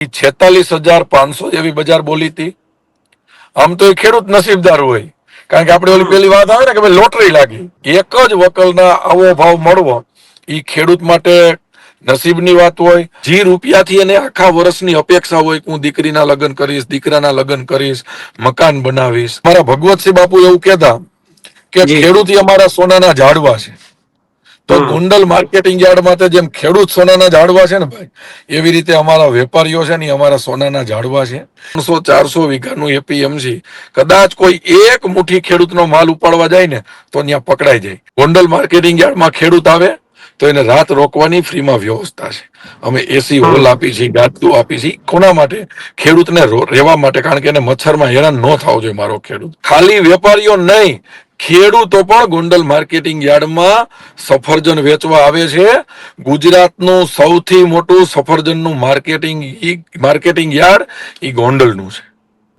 46,500 જેવી બજાર બોલી હતી. આમ તો એ ખેડૂત નસીબદાર હોય, કારણ કે આપણે ઓલી પેલી વાત આવે ને કે ભાઈ લોટરી લાગી, એક જ વકલના આવો ભાવ મળવો એ ખેડૂત માટે નસીબની વાત હોય. જે રૂપિયાથી એને આખા વર્ષની અપેક્ષા હોય કે હું દીકરીના લગ્ન કરીશ, દીકરાના લગ્ન કરીશ, મકાન બનાવીશ. મારા ભગવતસિંહ બાપુ એવું કહેતા કે ખેડૂત અમારા સોનાના ઝાડવા છે. તો ગોંડલ માર્કેટિંગ યાર્ડ માટે જેમ ખેડૂત સોનાના ઝાડવા છે ને ભાઈ, એવી રીતે અમારા વેપારીઓ છે ને અમારા સોનાના ઝાડવા છે. 300-400 વીઘાનું એપીએમસી કદાચ કોઈ એક મુઠ્ઠી ખેડૂતનો માલ ઉપાડવા જાય ને તો ત્યાં પકડાઈ જાય. ગોંડલ માર્કેટિંગ યાર્ડમાં ખેડૂત આવે તો એને રાત રોકવાની ફ્રીમાં વ્યવસ્થા છે. અમે એસી હોલ આપી છીએ, ગાદલું આપી છીએ. કોના માટે? ખેડૂતને રહેવા માટે, કારણ કે એને મચ્છરમાં હેરાન ન થવો જોઈએ મારો ખેડૂત. ખાલી વેપારીઓ નહીં, ખેડૂતો પણ ગોંડલ માર્કેટિંગ યાર્ડમાં સફરજન વેચવા આવે છે. ગુજરાતનું સૌથી મોટું સફરજનનું માર્કેટિંગ યાર્ડ એ ગોંડલનું છે.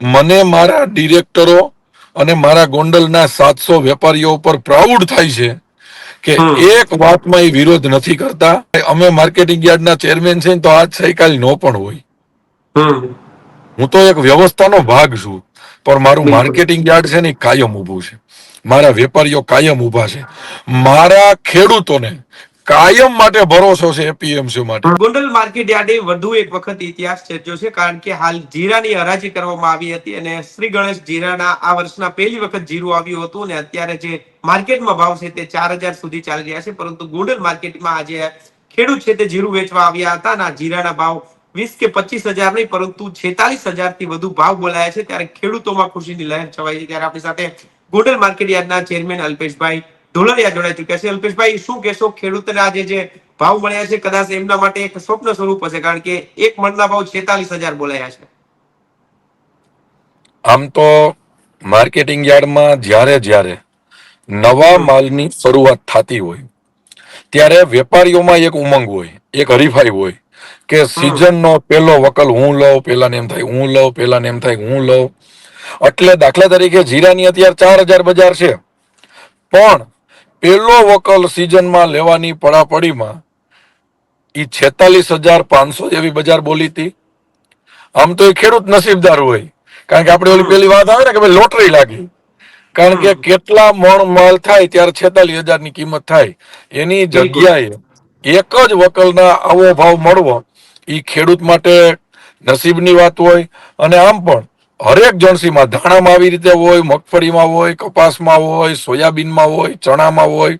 મને મારા ડિરેક્ટરો અને મારા ગોંડલના 700 વેપારીઓ ઉપર પ્રાઉડ થાય છે કે એક વાતમાં એ વિરોધ નથી કરતા. અમે માર્કેટિંગ યાર્ડના ચેરમેન છે તો આજ સહીકાલ નો પણ હોય. હું તો એક વ્યવસ્થાનો ભાગ છું, પણ મારું માર્કેટિંગ યાર્ડ છે ને કાયમ ઊભું છે. મારા વેપારીઓ કાયમ ઊભા છે. મારા ખેડૂતોને કાયમ માટે ભરોસો છે એપીએમસી માટે. ગોંડલ માર્કેટ યાર્ડે વધુ એક વખત ઇતિહાસ સર્જ્યો છે, કારણ કે હાલ જીરાની હરાજી કરવામાં આવી હતી અને શ્રી ગણેશ જીરાના આ વર્ષના પહેલી વખત જીરું આવ્યું હતું અને અત્યારે જે માર્કેટમાં ભાવ છે તે 4,000 સુધી ચાલી રહ્યા છે. પરંતુ ગોંડલ માર્કેટમાં આજે ખેડૂત છે તે જીરું વેચવા આવ્યા હતા અને જીરાના ભાવ 20 કે 25,000 નહીં પરંતુ 46,000 થી વધુ ભાવ બોલાયા છે. ત્યારે ખેડૂતોમાં ખુશીની લહેર છવાઈ છે. ત્યારે આપણી સાથે ગોંડલ માર્કેટ યાર્ડના ચેરમેન અલ્પેશભાઈ ઢોલરિયા જોડાઈ ચુક્યા છે. અલ્પેશભાઈ, શું કહેશો? ખેડૂતોને આજે જે ભાવ મળ્યા છે કદાચ એમના માટે એક સ્વપ્ન સ્વરૂપ હશે, કારણ કે એક મણના ભાવ 46,000 બોલાયા છે. આમ તો માર્કેટિંગ યાર્ડમાં જ્યારે નવા માલની શરૂઆત થતી હોય ત્યારે વેપારીઓમાં એક ઉમંગ હોય, એક હરીફાઈ હોય કે સિઝનનો પહેલો વકલ હું લઉં, પેલાને એમ થાય હું લઉં, પેલાને એમ થાય હું લઉં. એટલે દાખલા તરીકે જીરાની અત્યારે 4,000 બજાર છે, પણ પેલો વકલ સિઝનમાં લેવાની પડાપડીમાં એ 46,500 જેવી બજાર બોલી હતી. આમ તો એ ખેડૂત નસીબદાર હોય, કારણ કે આપણે ઓલી પેલી વાત આવે ને કે ભાઈ લોટરી લાગી, કારણ કે કેટલા મણ માલ થાય ત્યારે 46,000 ની કિંમત થાય. એની જગ્યાએ એક જ વકલના આવો ભાવ મળવો એ ખેડૂત માટે નસીબની વાત હોય. અને આમ પણ હરેક જણસીમાં, ધાણામાં આવી રીતે હોય, મગફળીમાં હોય, કપાસમાં હોય, સોયાબીનમાં હોય, ચણામાં હોય.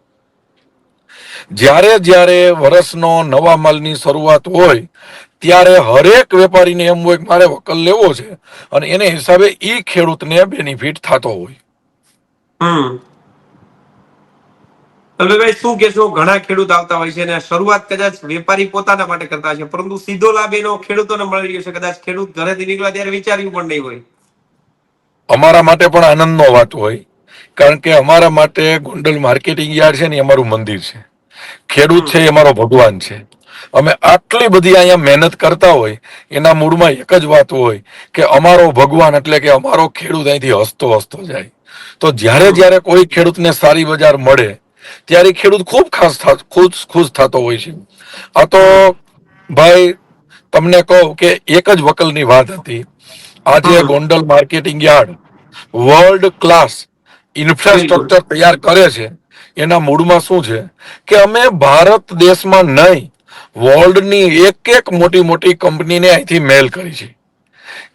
જ્યારે વર્ષનો નવા માલની શરૂઆત હોય ત્યારે હરેક વેપારીને એમ હોય કે મારે વકલ લેવો છે અને એને હિસાબે ઈ ખેડૂતને બેનિફિટ થતો હોય. ભાઈ, શું કહેશો? ઘણા ખેડૂત આવતા હોય છે અને શરૂઆત કદાચ વેપારી પોતાના માટે કરતા છે, પરંતુ સીધો લાભ એનો ખેડૂતોને મળી રહ્યો છે. કદાચ ખેડૂત ઘરેથી નીકળ્યા ત્યારે વિચાર્યું પણ નહીં હોય. અમારા માટે પણ આનંદનો વાત હોય, કારણ કે અમારા માટે ગોંડલ માર્કેટિંગ યાર્ડ છે ને અમારું મંદિર છે. ખેડૂત છે એ અમારો ભગવાન છે. અમે આટલી બધી અહીંયા મહેનત કરતા હોય એના મૂળમાં એક જ વાત હોય કે અમારો ભગવાન એટલે કે અમારો ખેડૂત અહીંથી હસતો જાય. તો જ્યારે કોઈ ખેડૂતને સારી બજાર મળે ત્યારે ખેડૂત ખૂબ ખુશ થતો હોય છે. આ તો ભાઈ તમને કહું કે એક જ વકલની વાત હતી. આજે Gondal marketing yard world class infrastructure તૈયાર કરે છે. એના મૂળમાં શું છે કે અમે ભારત દેશમાં નહીં, વર્લ્ડની એક મોટી કંપનીને અહીંથી મેલ કરી છે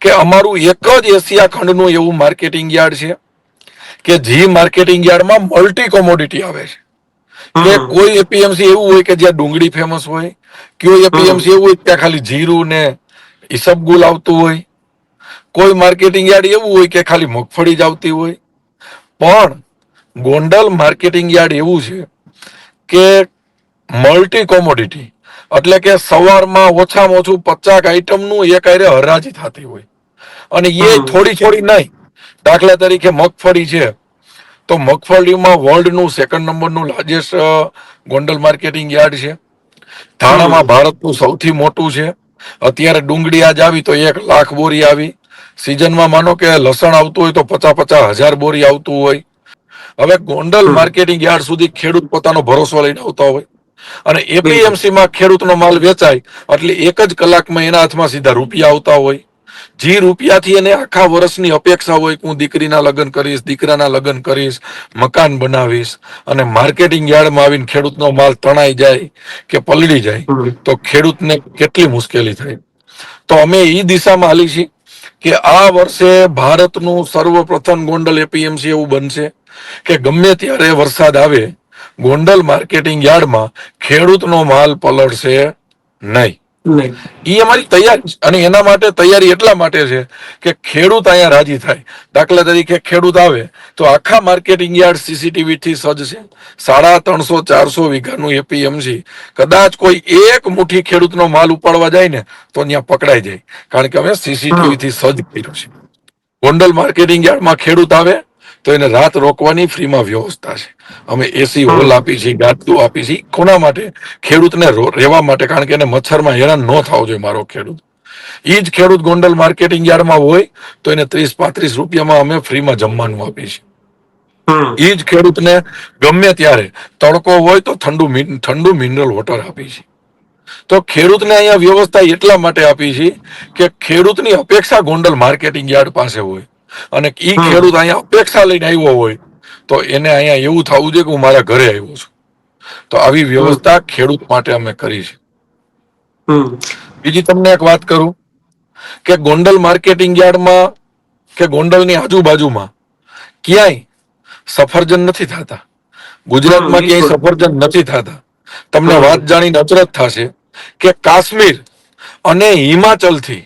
કે અમારું એક જ એશિયા ખંડનું એવું માર્કેટિંગ યાર્ડ છે કે જે માર્કેટિંગ યાર્ડમાં મલ્ટી કોમોડિટી આવે છે. કે કોઈ એપીએમસી એવું હોય કે જ્યાં ડુંગળી ફેમસ હોય, કોઈ એપીએમસી એવું હોય ત્યાં ખાલી જીરું ને ઈસબગુલ આવતું હોય, કોઈ માર્કેટિંગ યાર્ડ એવું હોય કે ખાલી મગફળી જ આવતી હોય. પણ ગોંડલ માર્કેટિંગ યાર્ડ એવું છે કે મલ્ટી કોમોડિટી, એટલે કે સવારમાં ઓછામાં ઓછું 50 આઈટમનું એક હારે હરાજી થતી હોય. અને એ થોડી નહીં. દાખલા તરીકે મગફળી છે તો મગફળીમાં વર્લ્ડનું 2nd નંબરનું લાર્જેસ્ટ ગોંડલ માર્કેટિંગ યાર્ડ છે. ધાણામાં ભારતનું સૌથી મોટું છે. અત્યારે ડુંગળી આજ આવી તો 1 લાખ બોરી આવી. સિઝનમાં માનો કે લસણ આવતું હોય તો 50,000 બોરી આવતું હોય. હવે ગોંડલ માર્કેટિંગ યાર્ડ સુધી ખેડૂત પોતાનો ભરોસો લઈને આવતા હોય. અને એપીએમસી માં ખેડૂતનો માલ વેચાય એટલે એક જ કલાકમાં એના હાથમાં સીધા રૂપિયા આવતા હોય. જે રૂપિયાથી એને આખા વર્ષની અપેક્ષા હોય કે હું દીકરીના લગ્ન કરીશ, દીકરાના લગ્ન કરીશ, મકાન બનાવીશ, અને માર્કેટિંગ યાર્ડમાં આવીને ખેડૂતનો માલ તણાઈ જાય કે પલળી જાય તો ખેડૂતને કેટલી મુશ્કેલી થાય. તો અમે એ દિશામાં હાલી છીએ કે આ વર્ષે ભારતનું સર્વપ્રથમ ગોંડલ એપીએમસી એવું બનશે કે ગમે ત્યારે વરસાદ આવે ગોંડલ માર્કેટિંગ યાર્ડમાં ખેડૂતનો માલ પલળશે નહીં. એ અમારી તૈયારી છે. અને એના માટે તૈયારી એટલા માટે છે કે ખેડૂત અહીંયા રાજી થાય. દાખલા તરીકે ખેડૂત આવે તો આખા માર્કેટિંગ યાર્ડ સીસીટીવી થી સજ્જ છે. 350-400 વીઘાનું એપીએમસી. કદાચ કોઈ એક મુઠ્ઠી ખેડૂતનો માલ ઉપાડવા જાય ને તો ત્યાં પકડાઈ જાય, કારણ કે અમે સીસીટીવી થી સજ્જ કર્યું છે. ગોંડલ માર્કેટિંગ યાર્ડમાં ખેડૂત આવે તો એને રાત રોકવાની ફ્રીમાં વ્યવસ્થા છે. અમે એસી હોલ આપી છે, ગાદલું આપી છે. કોના માટે? ખેડૂતને રહેવા માટે, કારણ કે એને મચ્છરમાં હેરાન ન થવો જોઈએ મારો ખેડૂત. એ જ ખેડૂત ગોંડલ માર્કેટિંગ યાર્ડમાં હોય તો એને 30-35 રૂપિયામાં અમે ફ્રીમાં જમવાનું આપીએ છીએ. એ જ ખેડૂતને ગમે ત્યારે તડકો હોય તો ઠંડુ મિનરલ વોટર આપી છે. તો ખેડૂતને અહીંયા વ્યવસ્થા એટલા માટે આપી છે કે ખેડૂતની અપેક્ષા ગોંડલ માર્કેટિંગ યાર્ડ પાસે હોય, અને એ ખેડૂત અહીંયા અપેક્ષા લઈને આવ્યો હોય તો એને અહીંયા એવું થવું જોઈએ કે હું મારા ઘરે આવ્યો છું. તો આવી વ્યવસ્થા ખેડૂત માટે અમે કરી છે. બીજી તમને એક વાત કરું કે ગોંડલ માર્કેટિંગ યાર્ડમાં કે ગોંડલની આજુબાજુમાં ક્યાંય સફરજન નથી થતા. ગુજરાતમાં ક્યાંય સફરજન નથી થતા. તમને વાત જાણીને અચરજ થશે કે કાશ્મીર અને હિમાચલથી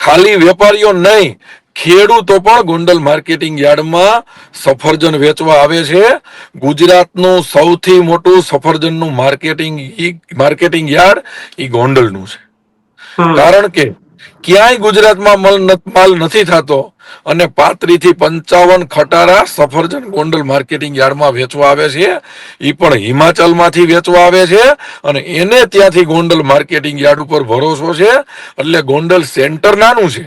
ખાલી વેપારીઓ નહીં, ખેડૂતો પણ ગોંડલ માર્કેટિંગ યાર્ડમાં સફરજન વેચવા આવે છે. ગુજરાતનું સૌથી મોટું સફરજનનું માર્કેટિંગ યાર્ડ એ ગોંડલનું છે. કારણ કે ક્યાંય ગુજરાતમાં માલ નથી થતો અને 35 થી 55 ખટારા સફરજન ગોંડલ માર્કેટિંગ યાર્ડમાં વેચવા આવે છે. એ પણ હિમાચલમાંથી વેચવા આવે છે અને એને ત્યાંથી ગોંડલ માર્કેટિંગ યાર્ડ ઉપર ભરોસો છે. એટલે ગોંડલ સેન્ટર નાનું છે,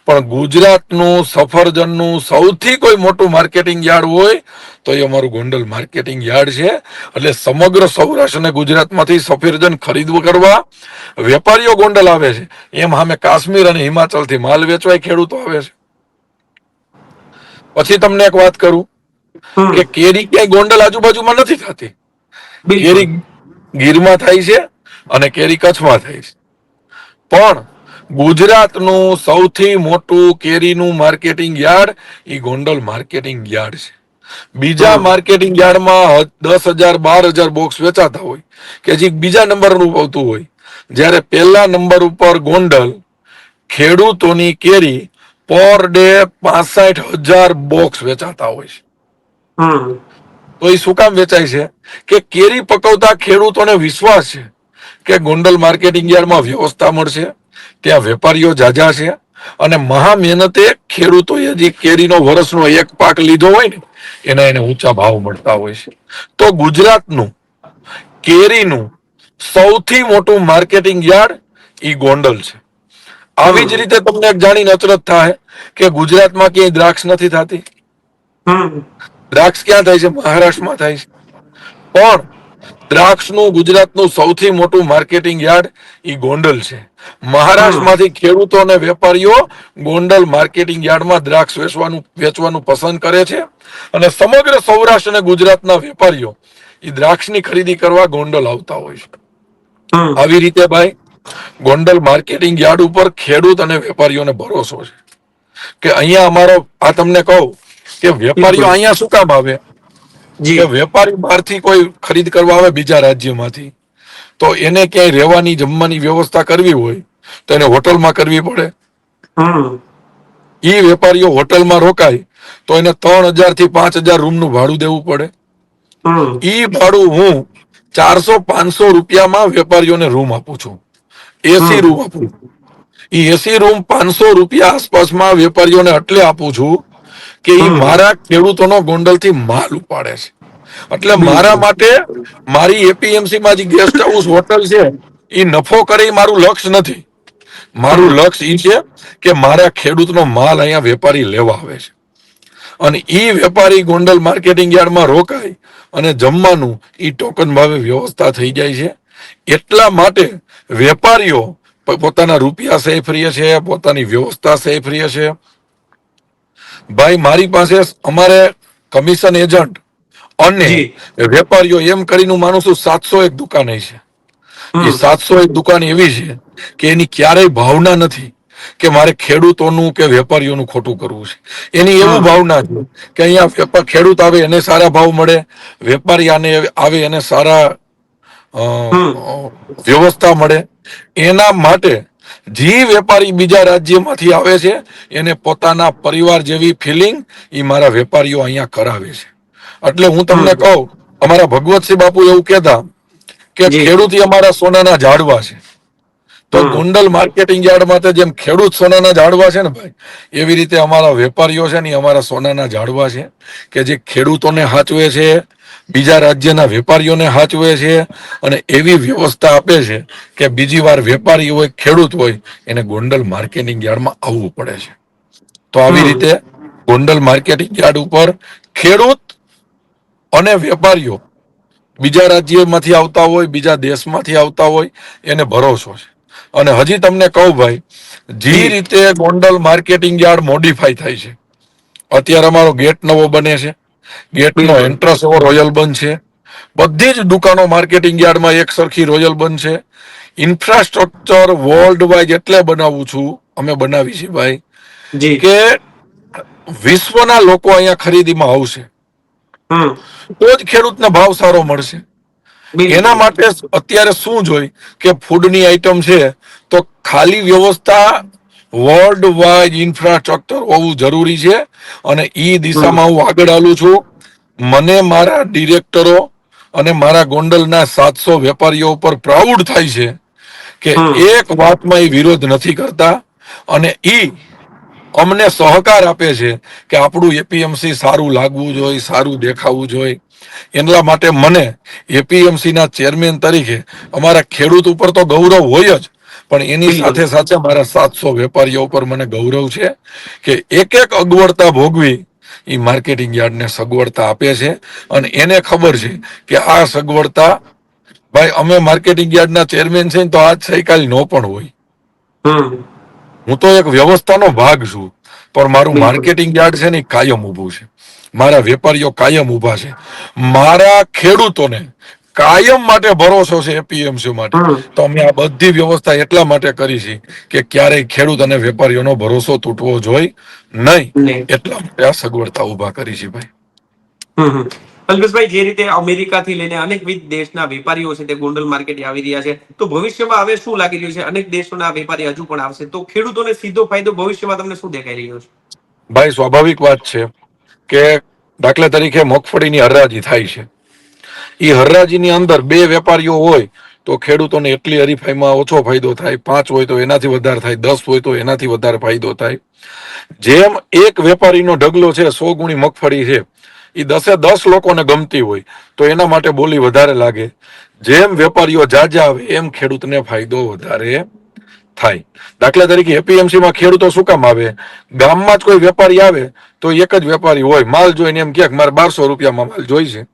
પણ ગુજરાતનું સફરજનનું સૌથી કોઈ મોટું માર્કેટિંગ યાર્ડ હોય તો એ અમારું ગોંડલ માર્કેટિંગ યાર્ડ છે. એટલે સમગ્ર સૌરાષ્ટ્ર અને ગુજરાતમાંથી સફરજન ખરીદવું કરવા વેપારીઓ ગોંડલ આવે છે. એમ સામે કાશ્મીર અને હિમાચલથી માલ વેચવાય ખેડૂતો આવે છે. પછી તમને એક વાત કરું કે કેરી ક્યાંય ગોંડલ આજુબાજુમાં નથી થતી. કેરી ગીરમાં થાય છે અને કેરી કચ્છમાં થાય છે. પણ ગુજરાતનું સૌથી મોટું કેરીનું માર્કેટિંગ યાર્ડ એ ગોંડલ માર્કેટિંગ યાર્ડ છે. બીજા માર્કેટિંગ યાર્ડમાં 10,000-12,000 બોક્સ વેચાતા હોય કે જે બીજા નંબરનું આવતું હોય, જ્યારે પહેલા નંબર ઉપર ગોંડલ ખેડૂતોની કેરી પર ડે 65,000 બોક્સ વેચાતા હોય છે. તો એ શું કામ વેચાય છે કે કેરી પકવતા ખેડૂતોને વિશ્વાસ છે કે ગોંડલ માર્કેટિંગ યાર્ડમાં વ્યવસ્થા મળશે, ત્યાં વેપારીઓ જાજા છે અને મહા મહેનતે ખેડૂતોએ જે કેરીનો વર્ષનો એક પાક લીધો હોય ને એને ઊંચા ભાવ મળતા હોય છે. તો ગુજરાતનું કેરીનું સૌથી મોટું માર્કેટિંગ યાર્ડ ઈ ગોંડલ છે. આવી જ રીતે તમને એક જાણીને અચરજ થાય કે ગુજરાતમાં ક્યાંય દ્રાક્ષ નથી થતી. દ્રાક્ષ ક્યાં થાય છે? મહારાષ્ટ્રમાં થાય છે. પણ દ્રાક્ષનું ગુજરાતનું સૌથી મોટું માર્કેટિંગ યાર્ડ ઈ ગોંડલ છે. મહારાષ્ટ્રમાંથી ખેડૂતો અને વેપારીઓ ગોંડલ માર્કેટિંગ યાર્ડમાં દ્રાક્ષ વેચવાનું પસંદ કરે છે અને સમગ્ર સૌરાષ્ટ્ર અને ગુજરાતના વેપારીઓ એ દ્રાક્ષની ખરીદી કરવા ગોંડલ આવતા હોય છે. આવી રીતે ભાઈ ગોંડલ માર્કેટિંગ યાર્ડ ઉપર ખેડૂત અને વેપારીઓને ભરોસો છે કે અહીંયા અમારો, આ તમને કહું કે વેપારીઓ અહીંયા શું કામ આવે કે વેપારી બહારથી કોઈ ખરીદ કરવા આવે બીજા રાજ્યમાંથી, તો એને ક્યાંય રહેવાની જમવાની વ્યવસ્થા કરવી હોય તો એને હોટલમાં કરવી પડે. એ વેપારીઓ હોટલમાં રોકાય તો એને 3,000 થી 5,000 રૂમનું ભાડું દેવું પડે. એ ભાડું હું 400-500 રૂપિયામાં વેપારીઓને રૂમ આપું છું, એસી રૂમ આપું છું. એ એસી રૂમ 500 રૂપિયા આસપાસમાં વેપારીઓને એટલે આપું છું કે એ મારા ખેડૂતોનો ગોંડલથી માલ ઉપાડે છે. એટલે મારા માટે મારી એપીએમસી માં જે ગેસ્ટ હાઉસ હોટલ છે એ નફો કરે એ મારું લક્ષ્ય નથી. મારું લક્ષ્ય એ છે કે મારા ખેડૂતનો માલ અહીંયા વેપારી લેવા આવે છે અને ઈ વેપારી ગોંડલ માર્કેટિંગ યાર્ડમાં રોકાય અને જમવાનું ઈ ટોકન ભાવે વ્યવસ્થા થઈ જાય છે. એટલા માટે વેપારીઓ પોતાના રૂપિયા સેફ રહે છે, પોતાની વ્યવસ્થા સેફ રહે છે. ભાઈ મારી પાસે અમારે કમિશન એજન્ટ અને જી. વેપારીઓ એમ કરીને હું માનું છું 701 દુકાન છે. એ 701 દુકાન એવી છે કે એની ક્યારેય ભાવના નથી કે મારે ખેડૂતોનું કે વેપારીઓનું ખોટું કરવું છે. એની એવું ભાવના છે કે અહીંયા ખેડૂત આવે એને સારા ભાવ મળે, વેપારી આવે એને સારા વ્યવસ્થા મળે. એના માટે જે વેપારી બીજા રાજ્યમાંથી આવે છે એને પોતાના પરિવાર જેવી ફિલિંગ એ મારા વેપારીઓ અહીંયા કરાવે છે. એટલે હું તમને કહું, અમારા ભગવતસિંહ બાપુ એવું કહેતા કે ખેડૂત અમારા સોનાના ઝાડવા છે. તો ગોંડલ માર્કેટિંગ યાર્ડમાં જેમ ખેડૂત સોનાના ઝાડવા છે ને ભાઈ, એવી રીતે અમારા વેપારીઓ છે ને અમારા સોનાના ઝાડવા છે કે જે ખેડૂતોને હાચવે છે, બીજા રાજ્યના વેપારીઓને હાચવે છે અને એવી વ્યવસ્થા આપે છે કે બીજી વાર વેપારી હોય ખેડૂત હોય એને ગોંડલ માર્કેટિંગ યાર્ડમાં આવવું પડે છે. તો આવી રીતે ગોંડલ માર્કેટિંગ યાર્ડ ઉપર ખેડૂત અને વેપારીઓ બીજા રાજ્યમાંથી આવતા હોય, બીજા દેશમાંથી આવતા હોય, એને ભરોસો છે. અને હજી તમને કહું ભાઈ, જે રીતે ગોંડલ માર્કેટિંગ યાર્ડ મોડિફાઈ થાય છે, અત્યારે અમારો ગેટ નવો બને છે, ગેટનો એન્ટ્રન્સ એવો રોયલ બનશે, બધી જ દુકાનો માર્કેટિંગ યાર્ડમાં એક સરખી રોયલ બનશે. ઇન્ફ્રાસ્ટ્રક્ચર વર્લ્ડ વાઇડ એટલે બનાવું છું, અમે બનાવી છીએ ભાઈ, કે વિશ્વના લોકો અહીંયા ખરીદીમાં આવશે તો જ ખેડૂતને ભાવ સારો મળશે. એના માટે અત્યારે શું જોઈ કે ફૂડની આઈટમ છે તો ખાલી વ્યવસ્થા વર્લ્ડ વાઇડ ઇન્ફ્રાસ્ટ્રક્ચર હોવું જરૂરી છે. અને એ દિશામાં હું આગળ હાલું છું. મને મારા ડિરેક્ટરો અને મારા ગોંડલના 700 વેપારીઓ ઉપર પ્રાઉડ થાય છે કે એક વાતમાં એ વિરોધ નથી કરતા અને ઈ અમને સહકાર આપે છે કે આપણું એપીએમસી સારું લાગવું જોઈએ, સારું દેખાવું જોઈએ. એટલા માટે મને એપીએમસી ના ચેરમેન તરીકે અમારા ખેડૂત ઉપર તો ગૌરવ હોય જ, પણ એની સાથે સાથે મારા 700 વેપારીઓ ઉપર મને ગૌરવ છે કે એક એક અગવડતા ભોગવી એ માર્કેટિંગ યાર્ડને સગવડતા આપે છે. અને એને ખબર છે કે આ સગવડતા ભાઈ અમે માર્કેટિંગ યાર્ડના ચેરમેન છે તો આજ સહીકાલ નો પણ હોય. હું તો એક વ્યવસ્થાનો ભાગ છું, પણ મારું માર્કેટિંગ યાર્ડ છે ને કાયમ ઊભું છે. મારા વેપારીઓ કાયમ ઊભા છે. મારા ખેડૂતોને કાયમ માટે ભરોસો છે એપીએમસી માટે. તો અમે આ બધી વ્યવસ્થા એટલા માટે કરી છે કે ક્યારેય ખેડૂત અને વેપારીઓનો ભરોસો તૂટવો જોઈએ નહીં, એટલા માટે આ સગવડતા ઊભા કરી છે ભાઈ. અલ્પેશભાઈ, જે રીતે અમેરિકાથી લઈને અનેકવિધ દેશના વેપારીઓ છે તે ગોંડલ માર્કેટે આવી રહ્યા છે, તો ભવિષ્યમાં હવે શું લાગી રહ્યું છે? અનેક દેશોના વેપારી હજુ પણ આવશે, તો ખેડૂતોને સીધો ફાયદો ભવિષ્યમાં તમને શું દેખાઈ રહ્યો છે? ભાઈ સ્વાભાવિક વાત છે કે દાખલા તરીકે મગફળીની હરાજી થાય છે. એ હરાજીની અંદર 2 વેપારીઓ હોય તો ખેડૂતોને એટલી હરીફાઈમાં ઓછો ફાયદો થાય, 5 હોય તો એનાથી વધારે થાય, 10 હોય તો એનાથી વધારે ફાયદો થાય. જેમ એક વેપારીનો ઢગલો છે 100 ગુણી મગફળી છે, એ 10 લોકોને ગમતી હોય તો એના માટે બોલી વધારે લાગે. જેમ વેપારીઓ જાજા આવે એમ ખેડૂતને ફાયદો વધારે થાય. દાખલા તરીકે એપીએમસીમાં ખેડૂતો શું કામ આવે? ગામમાં જ કોઈ વેપારી આવે તો એક જ વેપારી હોય, માલ જોઈને એમ કે મારે 1200 રૂપિયામાં માલ જોઈશે.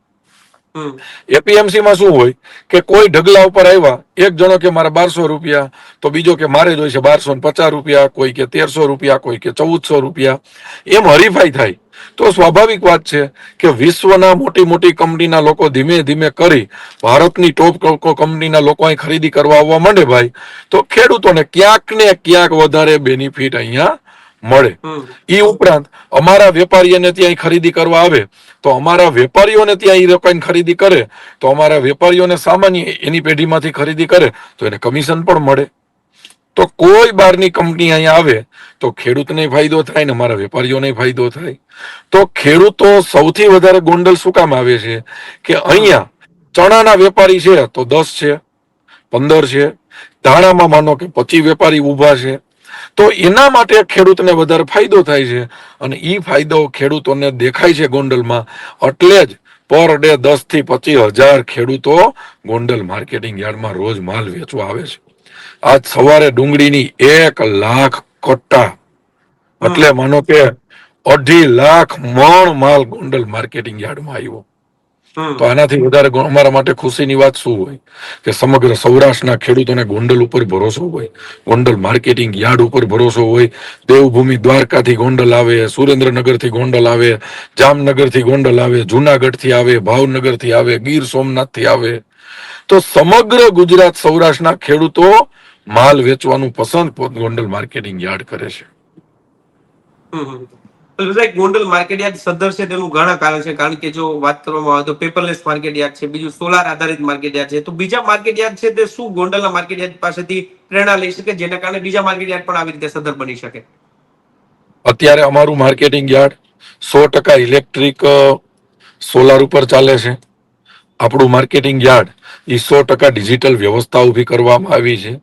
એપીએમસીમાં શું હોય કે કોઈ ઢગલા ઉપર આવ્યા, એક જણો કે મારે 1200 રૂપિયા, તો બીજો કે મારે જોઈશે 1250 રૂપિયા, કોઈ કે 1300 રૂપિયા, કોઈ કે 1400 રૂપિયા, એમ હરીફાઈ થાય. તો સ્વાભાવિક વાત છે કે વિશ્વના મોટી મોટી કંપનીના લોકો ધીમે ધીમે કરી ભારતની ટોપ કંપનીના લોકો અહીં ખરીદી કરવા આવવા માંડે ભાઈ, તો ખેડૂતોને ક્યાંક ને ક્યાંક વધારે બેનિફિટ અહીંયા મળે. એ ઉપરાંત અમારા વેપારીઓને ત્યાં ખરીદી કરવા આવે તો અમારા વેપારીઓને ત્યાં એ રોકાઈને ખરીદી કરે તો અમારા વેપારીઓને સામાન્ય એની પેઢીમાંથી ખરીદી કરે તો એને કમિશન પણ મળે. તો કોઈ બહારની કંપની અહીંયા આવે તો ખેડૂતને ફાયદો થાય ને અમારા વેપારીઓને ફાયદો થાય. તો ખેડૂતો સૌથી વધારે ગોંડલ શું કામ આવે છે કે અહીંયા ચણાના વેપારી છે તો 10 છે, 15 છે, ધાણામાં માનો કે 25 વેપારી ઊભા છે. તો એના માટે ખેડૂતને વધારે ફાયદો થાય છે અને એ ફાયદો ખેડૂતોને દેખાય છે ગોંડલમાં. એટલે જ પર ડે 10 થી 25,000 ખેડૂતો ગોંડલ માર્કેટિંગ યાર્ડમાં રોજ માલ વેચવા આવે છે. આજ સવારે ડુંગળીની 1 લાખ કટ્ટા, એટલે માનો કે 2.5 લાખ મણ માલ ગોંડલ માર્કેટિંગ યાર્ડમાં આવ્યો. તો આનાથી વધારે અમારા માટે ખુશીની વાત શું હોય કે સમગ્ર સૌરાષ્ટ્રના ખેડૂતોને ગોંડલ ઉપર ભરોસો હોય, ગોંડલ માર્કેટિંગ યાર્ડ ઉપર ભરોસો હોય. દેવભૂમિ દ્વારકાથી ગોંડલ આવે, સુરેન્દ્રનગરથી ગોંડલ આવે, જામનગરથી ગોંડલ આવે, જુનાગઢથી આવે, ભાવનગરથી આવે, ગીર સોમનાથથી આવે. તો સમગ્ર ગુજરાત સૌરાષ્ટ્રના ખેડૂતો માલ વેચવાનું પસંદ ગોંડલ માર્કેટિંગ યાર્ડ કરે છે. ગોંડલ માર્કેટ યાર્ડ સદ્ધર છે તેનું ઘણા કારણ છે, કારણ કે જો વાત કરવામાં આવે તો પેપરલેસ માર્કેટ યાર્ડ છે, બીજું સોલાર આધારિત માર્કેટ યાર્ડ છે. તો બીજા માર્કેટ યાર્ડ છે તે શું ગોંડલના માર્કેટ યાર્ડ પાસેથી પ્રેરણા લઈ શકે, જેના કારણે બીજા માર્કેટ યાર્ડ પણ આવી રીતે સદ્ધર બની શકે? અત્યારે અમારું માર્કેટિંગ યાર્ડ 100% ઇલેક્ટ્રિક સોલાર ઉપર ચાલે છે. આપણું માર્કેટિંગ યાર્ડ એ 100% ડિજિટલ વ્યવસ્થા ઊભી કરવામાં આવી છે.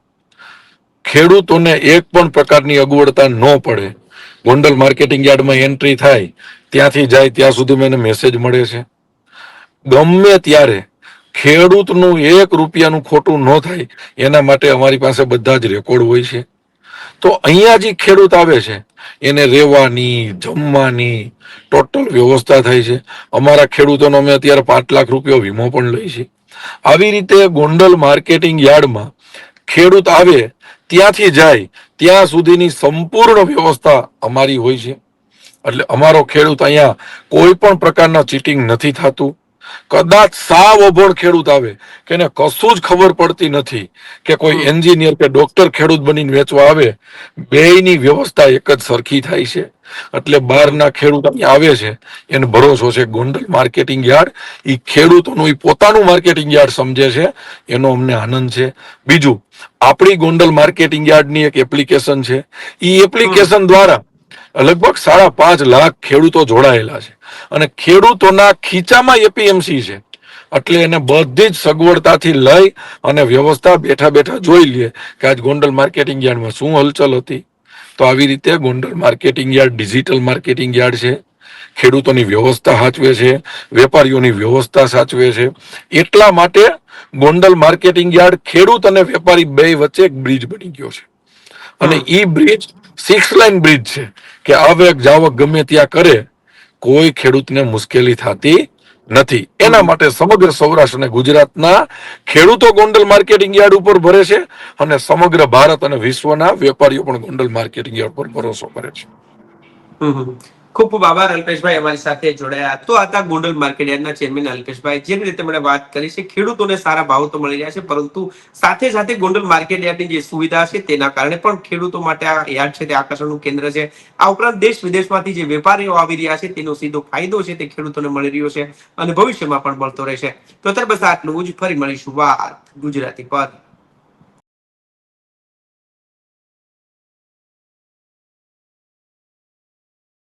ખેડૂતોને એક પણ પ્રકારની અગવડતા ન પડે. ગોંડલ માર્કેટિંગ યાર્ડમાં એન્ટ્રી થાય ત્યાંથી જાય ત્યાં સુધી મને મેસેજ મળે છે. ગમે ત્યારે ખેડૂતનું 1 રૂપિયાનું ખોટું ન થાય એના માટે અમારી પાસે બધા જ રેકોર્ડ હોય છે. તો અહીંયા જે ખેડૂત આવે છે એને રહેવાની, જમવાની ટોટલ વ્યવસ્થા થાય છે. અમારા ખેડૂતોનો અમે અત્યારે 5 લાખ રૂપિયા વીમો પણ લઈ છે. આવી રીતે ગોંડલ માર્કેટિંગ યાર્ડમાં ખેડૂત આવે ત્યાંથી જાય ત્યાં સુધીની સંપૂર્ણ વ્યવસ્થા અમારી હોય છે. એટલે અમારો ખેડૂત અહીંયા કોઈ પણ પ્રકારના ચીટિંગ નથી થતું. કદાચ સાવ અભણ ખેડૂત આવે કે એને કશું જ ખબર પડતી નથી કે કોઈ એન્જિનિયર કે ડોક્ટર ખેડૂત બનીને વેચવા આવે, બેયની વ્યવસ્થા એક જ સરખી થાય છે. એટલે બહારના ખેડૂત અહીંયા આવે છે એને ભરોસો છે ગોંડલ માર્કેટિંગ યાર્ડ એ ખેડૂતોનું પોતાનું માર્કેટિંગ યાર્ડ સમજે છે, એનો અમને આનંદ છે. બીજું, આપણી ગોંડલ માર્કેટિંગ યાર્ડની એક એપ્લિકેશન છે. એ એપ્લિકેશન દ્વારા લગભગ 5.5 લાખ ખેડૂતો જોડાયેલા છે અને ખેડૂતોના ખીચામાં એપીએમસી છે. એટલે એને બધી જ સગવડતાથી લઈ અને વ્યવસ્થા બેઠા બેઠા જોઈ લે કે આજ ગોંડલ માર્કેટિંગ યાર્ડમાં શું હલચલ હતી. તો આવી રીતે Gondal marketing yard digital marketing yard છે. ખેડૂતોની વ્યવસ્થા સાચવે છે, વેપારીઓની વ્યવસ્થા સાચવે છે. એટલા માટે ગોંડલ માર્કેટિંગ યાર્ડ ખેડૂત અને વેપારી બે વચ્ચે એક બ્રિજ બની ગયો છે. અને ઈ બ્રિજ 6 લાઇન બ્રિજ છે કે આવક જાવક ગમે ત્યાં કરે, કોઈ ખેડૂતને મુશ્કેલી થતી નથી. એના માટે સમગ્ર સૌરાષ્ટ્ર અને ગુજરાતના ખેડૂતો ગોંડલ માર્કેટિંગ યાર્ડ ઉપર ભરે છે અને સમગ્ર ભારત અને વિશ્વના વેપારીઓ પણ ગોંડલ માર્કેટિંગ યાર્ડ પર ભરોસો કરે છે. ખૂબ ખૂબ આભાર અલ્પેશભાઈ, અમારી સાથે જોડાયા. તો હતા ગોંડલ માર્કેટ યાર્ડના ચેરમેન અલ્પેશભાઈ. જે રીતે તેમણે વાત કરી છે, ખેડૂતોને સારા ભાવ તો મળી રહ્યા છે, પરંતુ સાથે સાથે ગોંડલ માર્કેટ યાર્ડની જે સુવિધા છે તેના કારણે પણ ખેડૂતો માટે આ યાર્ડ છે તે આકર્ષણનું કેન્દ્ર છે. આ ઉપરાંત દેશ વિદેશમાંથી જે વેપારીઓ આવી રહ્યા છે તેનો સીધો ફાયદો છે તે ખેડૂતોને મળી રહ્યો છે અને ભવિષ્યમાં પણ મળતો રહેશે. તો ત્યાર બસ આટલું જ. ફરી મળીશું વાત ગુજરાતી પર.